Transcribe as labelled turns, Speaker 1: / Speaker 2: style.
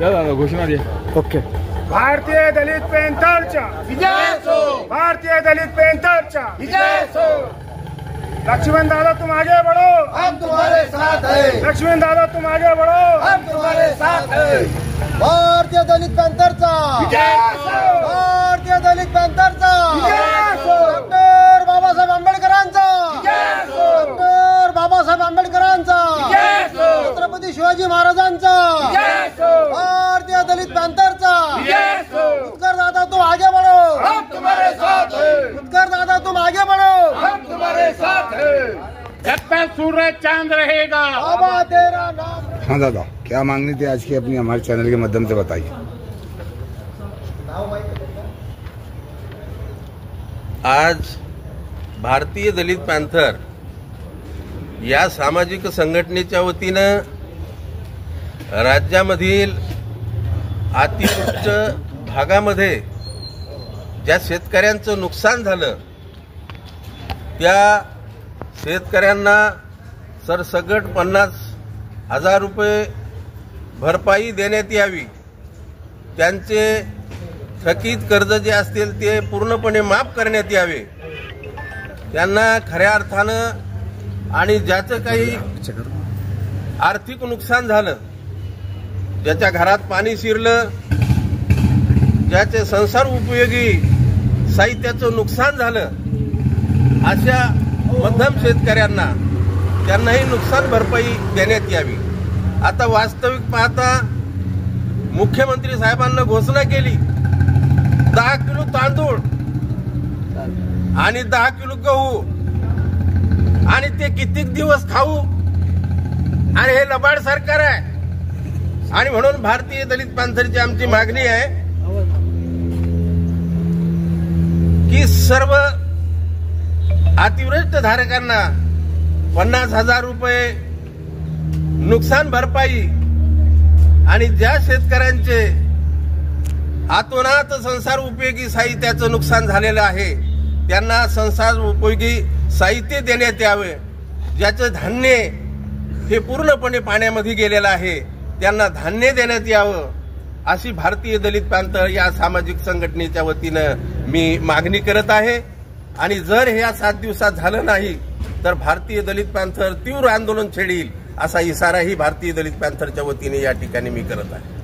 Speaker 1: घोषणा दे.
Speaker 2: ओके.
Speaker 3: भारतीय दलित पॅंथरच्या विजय असो. भारतीय दलित पॅंथरच्या विजय असो. लक्ष्मण दादा तुम आगे बढ़ो,
Speaker 4: हम तुम्हारे साथ हैं.
Speaker 3: लक्ष्मण दादा तुम आगे बढ़ो,
Speaker 4: हम तुम्हारे साथ हैं. भारतीय दलित पॅंथरचा
Speaker 3: विजय असो.
Speaker 4: भारतीय दलित पॅंथरचा
Speaker 3: विजय असो.
Speaker 4: डॉक्टर बाबासाहेब आंबेडकरांचा
Speaker 3: विजय असो.
Speaker 4: डॉक्टर बाबासाहेब आंबेडकरांचा
Speaker 3: विजय असो.
Speaker 4: छत्रपती शिवाजी महाराजांचा
Speaker 3: विजय असो.
Speaker 4: भारतीय दलित पॅंथरचा
Speaker 3: विजय असो.
Speaker 4: उत्कर दादा तुम आगे बढ़ो,
Speaker 3: हम तुम्हारे साथ हैं.
Speaker 4: उत्कर दादा तुम आगे बढ़ो,
Speaker 3: हम तुम्हारे साथ हैं. जब तक सूरज चांद रहेगा
Speaker 4: बाबा तेरा नाम.
Speaker 5: हाँ दादा, क्या मांगनी थी आज की अपनी हमारे चैनल के माध्यम से बताइए.
Speaker 6: आज भारतीय दलित पॅंथर या सामाजिक संघटनेच्या वतीनं राज्यामधील अतिउच्च भागामध्ये ज्या शेतकऱ्यांचं नुकसान झालं त्या शेतकऱ्यांना सरसकट 50,000 रुपये भरपाई देण्यात यावी. त्यांचे थकीत कर्ज जे असतील ते पूर्णपणे माफ करण्यात यावे. त्यांना खऱ्या अर्थानं आणि ज्याचं काही आर्थिक नुकसान झालं, ज्याच्या घरात पाणी शिरलं, ज्याचे संसार उपयोगी साहित्याचं नुकसान झालं, अशा मध्यम शेतकऱ्यांना त्यांनाही नुकसान भरपाई देण्यात यावी. आता वास्तविक पाहता मुख्यमंत्री साहेबांना घोषणा केली 10 किलो तांदूळ आणि 10 किलो गहू, आणि ते कित्येक दिवस खाऊ, आणि हे लबाड सरकार आहे. आणि म्हणून भारतीय दलित पॅंथरची आमची मागणी आहे की सर्व अतिवृष्ट धारकांना 50,000 रुपये नुकसान भरपाई, आणि ज्या शेतकऱ्यांचे आतोनात संसार उपयोगी साहित्याचं नुकसान झालेलं आहे त्यांना संसार उपयोगी साहित्य देण्यात यावे. ज्याचं धान्य हे पूर्णपणे पाण्यामध्ये गेलेलं आहे त्यांना धान्य देण्यात यावं, अशी भारतीय दलित पॅंथर या सामाजिक संघटनेच्या वतीनं मी मागणी करत आहे. आणि जर हे या 7 दिवसात झालं नाही तर भारतीय दलित पॅंथर तीव्र आंदोलन छेडील असा इशाराही भारतीय दलित पॅंथरच्या वतीने या ठिकाणी मी करत आहे.